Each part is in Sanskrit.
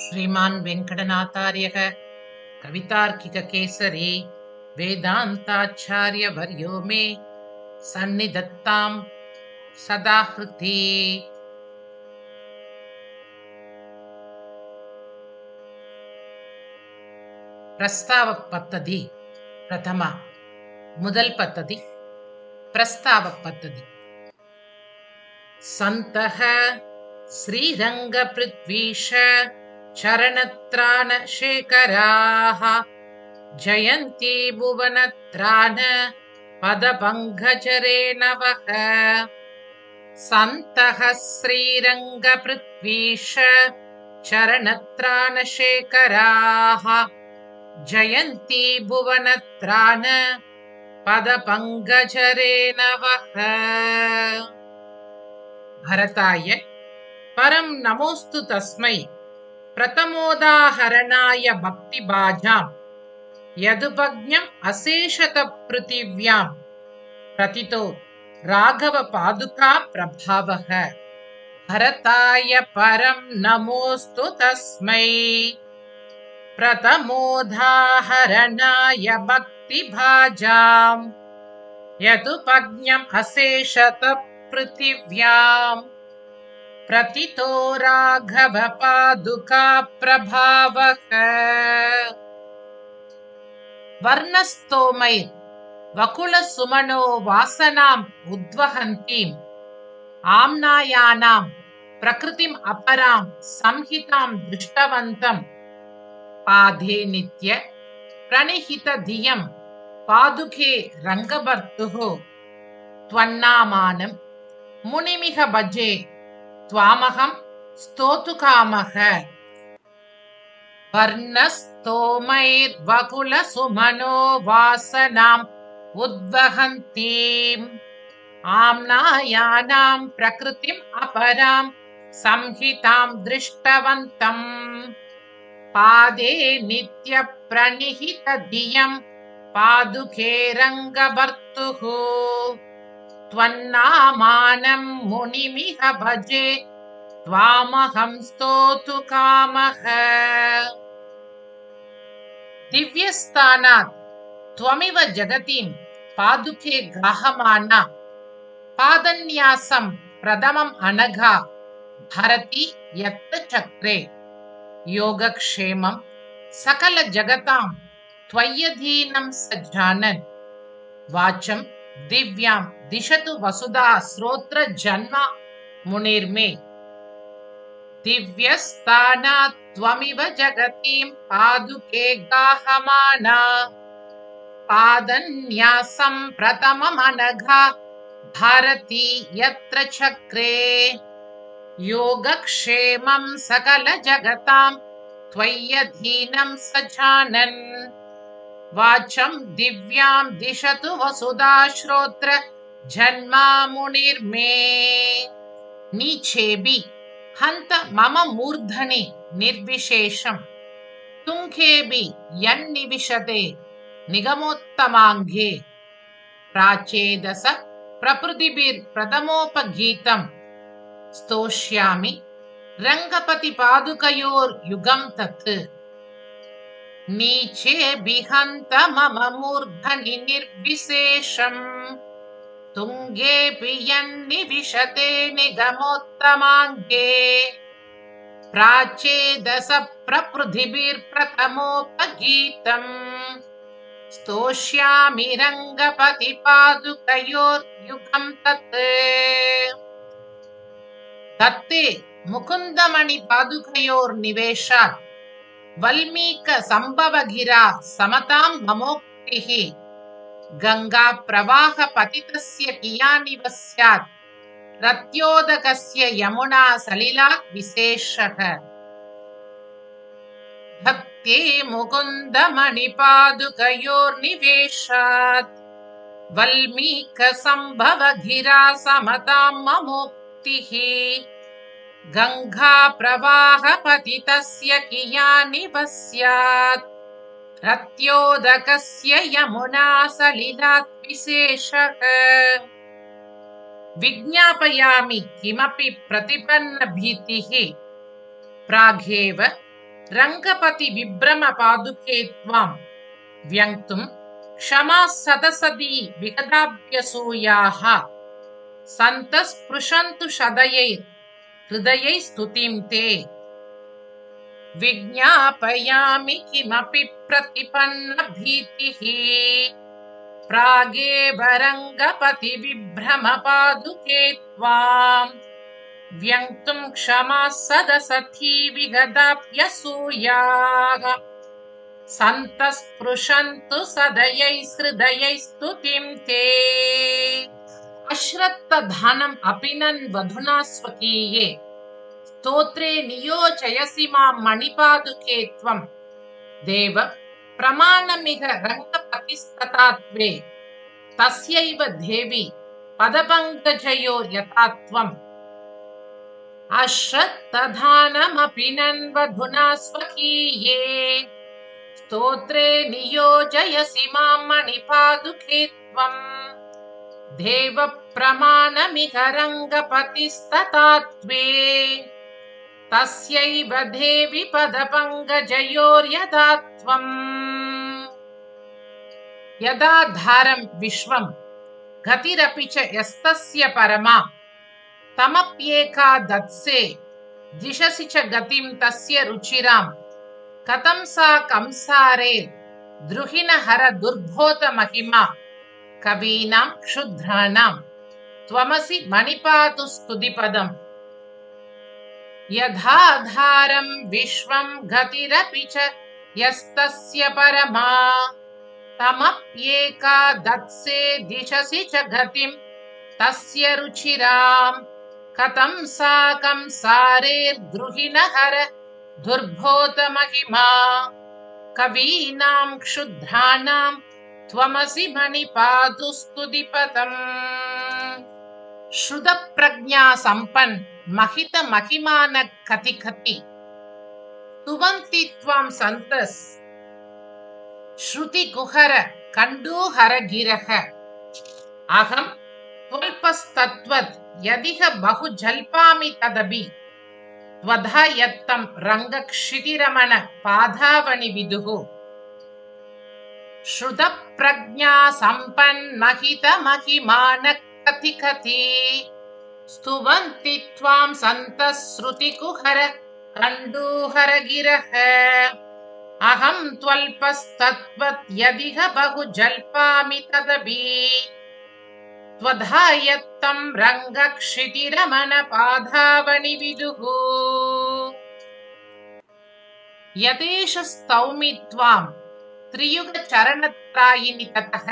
श्रीमान् वेङ्कटनाथार्यः कवितार्किककेसरी वेदान्ताचार्यवर्यो मे सन्निधत्तां सदा हृदि। प्रस्ताव पद्धति प्रथम मुदल् पद्धति प्रस्ताव पद्धति। सन्तः श्रीरङ्गपृथ्वीश चरणत्राण शेखराः जयन्ती भुवनत्राण पदपङ्कजरे नवः। सन्तः श्रीरङ्गपृथ्वीश चरणत्राण शेखराः जयन्ती भुवनत्राण पदपङ्कजरे नवः। भरताय परं नमोस्तु तस्मै प्रथमोदाहरणाय भक्तिभाजां यदुपज्ञम् अशेषत पृथिव्यां प्रतितो राघव पादुका प्रभावः। भरताय परं नमोस्तु तस्मै प्रथमोदाहरणाय भक्तिभाजां यदुपज्ञम् अशेषत पृथिव्यां प्रतितो राघव पादुका प्रभावः। वर्णस्तोमैर् वकुलसुमनो वासनाम् उद्वहन्तीम् आम्नायानां प्रकृतिम् अपरां संहितां दृष्टवन्तं पादे नित्य प्रणिहितधियं पादुके रङ्गभर्तुः त्वन्नामानं मुनिमिह भजे त्वामहं स्तोतुकामः। वर्णस्तोमैर्वकुलसुमनो वासनाम् उद्वहन्तीम् आम्नायानां प्रकृतिम् अपरां संहितां दृष्टवन्तं पादे नित्य प्रणिहितधियं पादुके रङ्गभर्तुः त्वन्नामानं मुनिमिह भजे त्वामहं स्तोतुकामः। दिव्यस्थानात् त्वमिव जगतीं पादुके गाहमाना पादन्यासं प्रथमम् अनघा भरति यत्र चक्रे योगक्षेमं सकल जगतां त्वय्यधीनं सज्जानन् वाचं दिव्यां दिशतु वसुधा श्रोत्र जन्म मुनिर्मे। दिव्यस्थानात् त्वमिव जगतीं पादुके गाहमाना पादन्यासं प्रथममनघा भारती यत्र चक्रे योगक्षेमं सकल जगतां त्वय्यधीनं सजानन् वाचं दिव्यां दिशतु वसुधा श्रोत्र जन्मा मुनिर्मे। नीचेबि हन्त मम मूर्धनि निर्विशेषं तुङ्गेबि यन्निविशते निगमोत्तमाङ्गे प्राचेदस प्रकृतिभिर्प्रथमोपगीतं स्तोष्यामि रङ्गपतिपादुकयोर्युगं तत्। नीचेबि हन्त मम मूर्धनि निर्विशेषं तुङ्गेऽपि यन्निविशते निगमोत्तमाङ्गे प्राचेदस प्रकृतिभिर्प्रथमोपगीतं स्तोष्यामि रङ्गपतिपादुकयोर्युगं तत्। दत्ते मुकुन्दमणिपादुकयोर्निवेशात् वल्मीक सम्भवगिरा समतां ममोक्तिः गंगा प्रवाह पतितस्य कियानिव स्यात् रत्योदकस्य यमुना सलिलात् विशेषः। भक्ते मुकुन्दमणिपादुकयोर्निवेशात् वल्मीक सम्भवगिरा समतां ममोक्तिः गंगा प्रवाह पतितस्य कियानिव स्यात् रत्योदकस्य यमुना सलिलात् विशेषः। विज्ञापयामि किमपि प्रतिपन्न भीतिः प्रागेव रंगपति विभ्रम पादुके त्वां व्यङ्क्तुं क्षमा सदसदी विगदाभ्यसूयाः सन्तः स्पृशन्तु शदयैर् हृदयैः स्तुतिं ते विज्ञापयामि किमपि प्रतिपन्न भीतिः प्रागेव रङ्गपति विभ्रम पादुके त्वां व्यङ्क्तुं क्षमा सदसती विगदाभ्यसूयाः सन्तः स्पृशन्तु सदयैर्हृदयैः स्तुतिं ते अश्रद्धधानम् अपिनन् वधुना स्वकीये स्तोत्रे नियोजयसि मां मणिपादुके त्वं देव प्रमाणमिह रङ्गपतिस्तथा त्वे तस्यैव देवी पदपङ्कजयो यथा त्वम् अश्रद्धधानमपिनन् वधुना स्वकीये स्तोत्रे नियोजयसि मां मणिपादुके त्वम् देव प्रमाणमिह रङ्गपतिस्तथा त्वे तस्यैव देवी पदपङ्कजयोर्यथा त्वम् यदा धारं विश्वं गतिरपि च यस्तस्य परमा तमप्येका दत्से दिशसि च गतिं तस्य रुचिरां कथं सा कंसारे द्रुहिणहर दुर्बोध महिमा कवीनां क्षुद्राणां त्वमसि मणिपातु स्तुतिपदम् यथाधारं विश्वं गतिरपि च यस्तस्य परमा तमप्येका दत्से दिशसि च गतिं तस्य रुचिरां कथं सा कंसारेर्द्रुहिणहर दुर्बोध महिमा कवीनां क्षुद्राणां त्वमसि मणिपातु स्तुतिपदम् श्रुतप्रज्ञा सम्पन् महित महिमान कति कति स्तुवन्ति त्वां सन्तः श्रुतिकुहर कण्डूहर गिरः अहं त्वल्पस्तत्त्वत् यदिह बहु जल्पामि तदपि त्वधा यत्तं रङ्गक्षितिरमण पादावनि विदुः श्रुतप्रज्ञा सम्पन् महित महिमान कति कति स्तुवन्ति त्वां सन्तः श्रुतिकुहर कण्डूहर गिरः अहं त्वल्पस्तत्त्वत् यदिह बहु जल्पामि तदपि त्वधा यत्तं रङ्गक्षितिरमण पादावनि विदुः यदेष स्तौमि त्वां त्रियुगचरणत्रायिनि ततः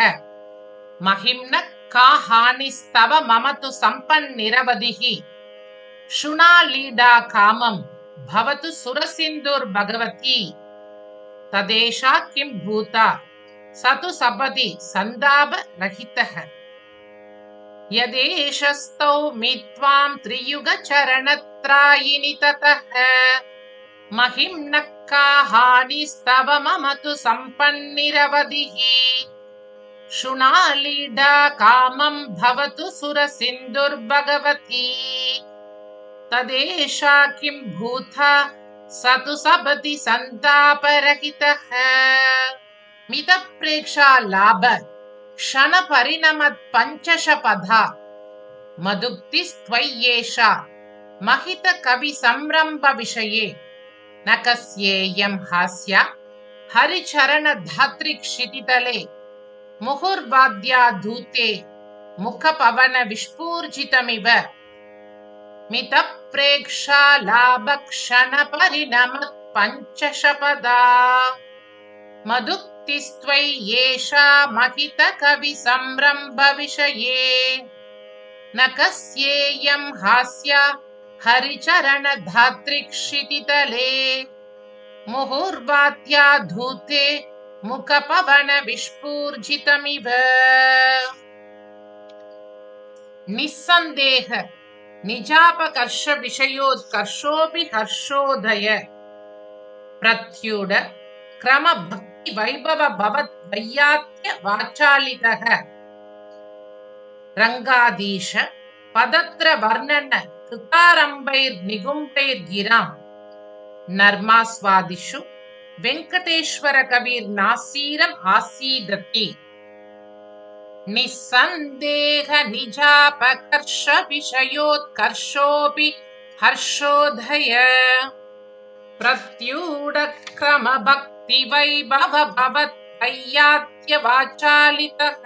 महिम्न का हानिस्तव मम तु सम्पन्निरवधिः शुनालीडा कामं भवतु सुरसिन्धुर्भगवती तदेषा किं भूता स तु सपदि सन्तापरहितः यदेष स्तौमि त्वां त्रियुगचरणत्रायिनि ततः महिम्न का हानिस्तव मम तु सम्पन्निरवधिः शुनालीडा कामं भवतु सुरसिन्धुर्भगवती तदेषा किं भूता स तु सपदि सन्तापरहितः मितप्रेक्षा लाभ क्षणपरिणमत् पञ्चशपथा मदुक्तिस्त्वय्येषा महित कवि संरम्भ विषये न कस्येयं हास्या हरिचरण धात्री क्षितितले मुहुर्वाद्या धूते मुखपवन विस्फूर्जितमिव मितप्रेक्षा लाभ क्षणपरिणमत् पञ्चशपथा मदुक्तिस्त्वय्येषा महित कवि संरम्भ विषये न कस्येयं हास्या हरिचरण धात्री क्षितितले मुहुर्वाद्या धूते मुखपवन विस्फूर्जितमिव निस्सन्देह निजापकर्ष विषयोत्कर्षोऽपि हर्षोदय प्रत्युड क्रम भक्ति वैभव भवत् वैयात्य वाचालितः रंगाधीश पदत्र वर्णन कृतारंभैर्निगुंभैर्गिरां नर्मास्वादिषु वेङ्कटेश्वर कविर्नासीरम् आसीदति निस्सन्देह निजापकर्ष विषयोत्कर्षोऽपि हर्षोदय प्रत्यूढक्रमभक्तिवैभव भवद्वैयात्यवाचालितः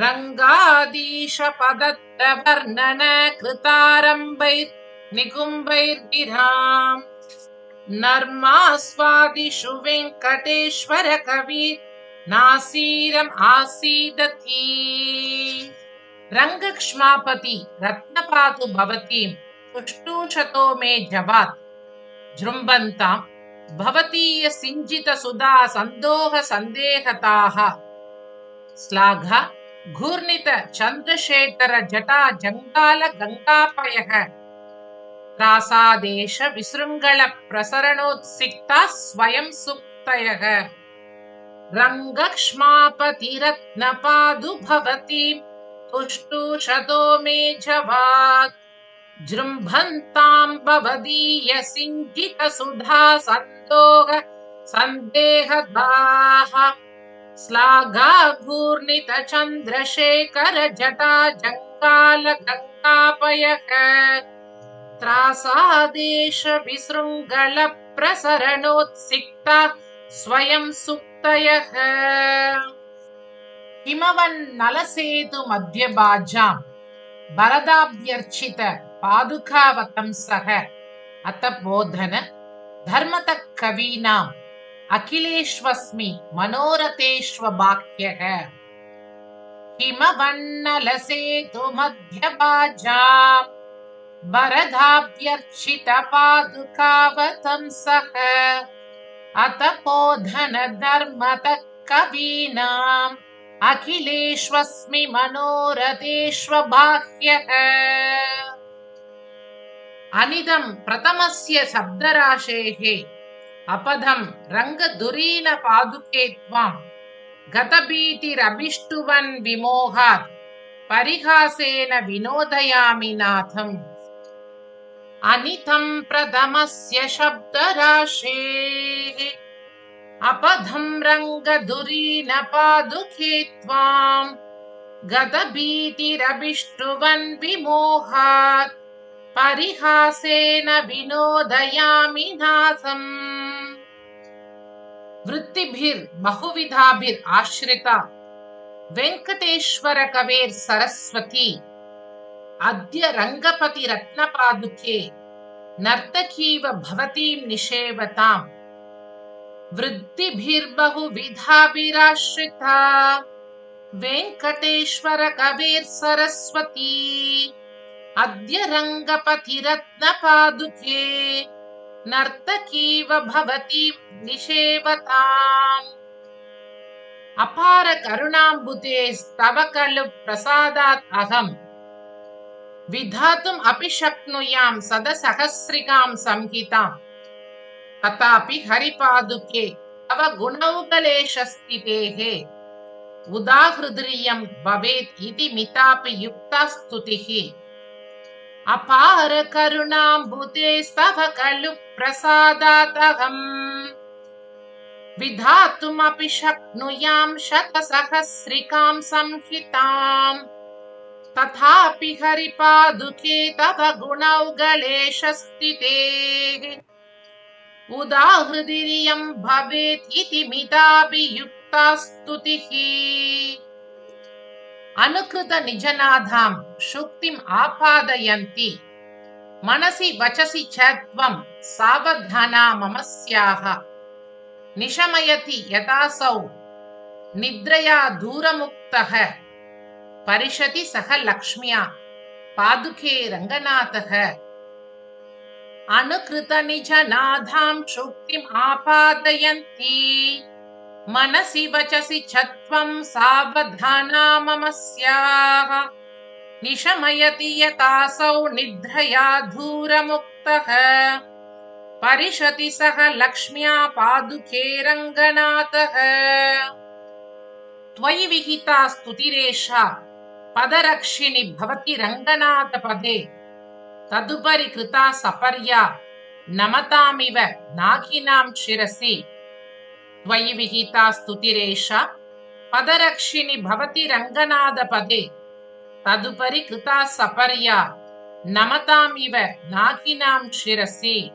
रङ्गाधीशपदत्रवर्णन कृतारम्भैर्निकुम्भैर्गिराम् नर्मास्वादिषु वेङ्कटेश्वर कवि नासीरम् आसीदति रङ्गक्ष्मापति रत्नपातु भवतीं तुष्टुशतो मे जवात् जृम्भन्तां भवतीय सिञ्जित सुधा सन्दोह सन्देहताः श्लाघ घूर्णित चन्द्रशेखर जटा जङ्गाल गङ्गापयः त्रासादेश विशृङ्गल प्रसरणोत्सिक्ताः स्वयं सुप्तयः रङ्गक्ष्मापतिरत्नपादु भवतीं तुष्टुशतो मे जवात् जृम्भन्तां भवदीय सिञ्जित सुधा सन्दोह सन्देहदाः श्लाघा घूर्णित चन्द्रशेखर जटा जङ्गाल गङ्गापयः त्रासादेश विशृङ्गल प्रसरणोत्सिक्ता स्वयं सुप्तयः हिमवन्नलसेतु मध्यभाजां वरदाभ्यर्चित पादुकावतंसः अत बोधन धर्मतः कवीनाम् अखिलेष्वस्मि मनोरथेष्वबाह्यः हिमवन्नलसेतु मध्यभाजां वरदाभ्यर्चित पादुकावतंसः अत बोधन धर्मतः कवीनाम् अखिलेष्वस्मि मनोरथेष्वबाह्यः अनिदं प्रथमस्य शब्दराशेः अपदं रङ्गधुरीन पादुके त्वां गतभीतिरभिष्टुवन् विमोहात् परिहासेन विनोदयामि नाथम् अनितं प्रथमस्य शब्दराशेः अपदं रङ्गधुरीन पादुके त्वां गतभीतिरभिष्टुवन् विमोहात् परिहासेन विनोदयामि नाथम् वृत्तिभिर्बहुविधाभिर् आश्रिता वेङ्कटेश्वर कवेर् सरस्वती अद्य रङ्गपति रत्नपादुके नर्तकीव भवतीं निषेवताम् वृत्तिभिर्बहुविधाभिराश्रिता वेङ्कटेश्वर कवेर् सरस्वती अद्य रङ्गपति रत्नपादुके नर्तकीव भवतीं निषेवताम् अपार करुणाम्बुते स्तव खलु प्रसादात् अहम् विधातुम् अपि शक्नुयां सदसहस्रिकां संहिताम् तथापि हरिपादुके तव गुणौकलेशस्थितेः उदाहृदीयं भवेत् इति मितापि युक्ता स्तुतिः अपार करुणाम्बुते स्तव खलु प्रसादात् अहम् विधातुमपि शक्नुयां शतसहस्रिकां संहिताम् तथापि हरिपादुके तव गुणौकलेशस्थितेः उदाहृदीयं भवेत् इति मितापि युक्ता स्तुतिः अनुकृत निजनाधां शुक्तिम् आपादयन्ति मनसि वचसि च त्वं सावधाना मम स्याः निशमयति यथासौ निद्रया दूरमुक्तः परिषति सह लक्ष्म्या पादुके रङ्गनाथः अनुकृत निजनाधां शुक्तिम् आपादयन्ति मनसि वचसि च त्वं सावधाना मम स्याः निशमयति यथासौ निद्रया दूरमुक्तः परिषति सह लक्ष्म्या पादुके रङ्गनाथः त्वयि विहिता स्तुतिरेषा पदरक्षिणि भवति रङ्गनाथपदे तदुपरि कृता सपर्या नमतामिव नाकिनां शिरसि त्वयि विहिता स्तुतिरेषा पदरक्षिणि भवति रङ्गनाथपदे तदुपरि कृता सपर्या नमतामिव नाकिनां शिरसि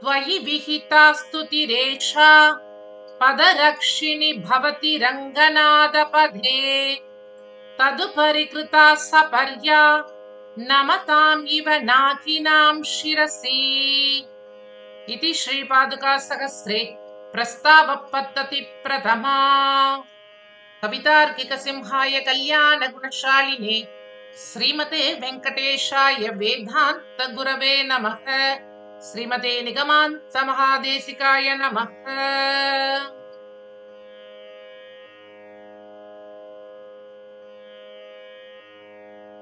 त्वयि विहिता स्तुतिरेषा पदरक्षिणि भवति रङ्गनाथपदे तदुपरि कृता सपर्या नमताम् इव नाकिनां शिरसि इति श्रीपादुकासहस्रे प्रस्तावपद्धति प्रथमा। कवितार्किकसिंहाय कल्याणगुणशालिने श्रीमते वेङ्कटेशाय वेदान्तगुरवे नमः। श्रीमते निगमान्तमहादेशिकाय नमः।